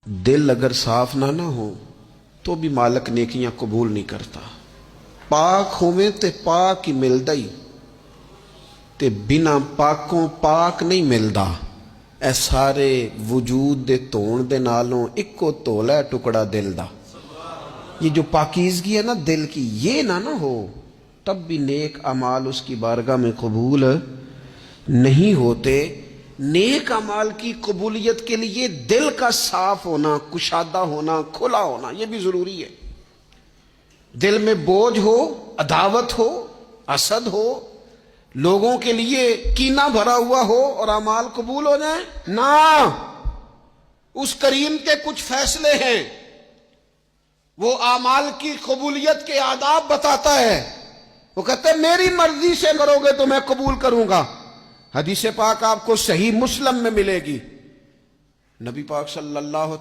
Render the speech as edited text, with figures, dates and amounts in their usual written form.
دل اگر صاف نہ ہو تو بھی مالک نیکیاں قبول نہیں کرتا۔ پاک ہوئے تے پاک ہی ملدا ہی تے بنا پاکوں پاک نہیں ملدا۔ اے سارے وجود دے تون دے نالوں اکو تولا ہے ٹکڑا دل دا۔ یہ جو پاکیزگی ہے نا دل کی، یہ نہ ہو تب بھی نیک اعمال اس کی بارگاہ میں قبول نہیں ہوتے۔ نیک اعمال کی قبولیت کے لیے دل کا صاف ہونا، کشادہ ہونا، کھلا ہونا یہ بھی ضروری ہے۔ دل میں بوجھ ہو، عداوت ہو، حسد ہو، لوگوں کے لیے کینہ بھرا ہوا ہو اور اعمال قبول ہو جائیں نہ۔ اس کریم کے کچھ فیصلے ہیں، وہ اعمال کی قبولیت کے آداب بتاتا ہے۔ وہ کہتے ہیں میری مرضی سے کرو گے تو میں قبول کروں گا۔ حدیث پاک آپ کو صحیح مسلم میں ملے گی۔ نبی پاک صلی اللہ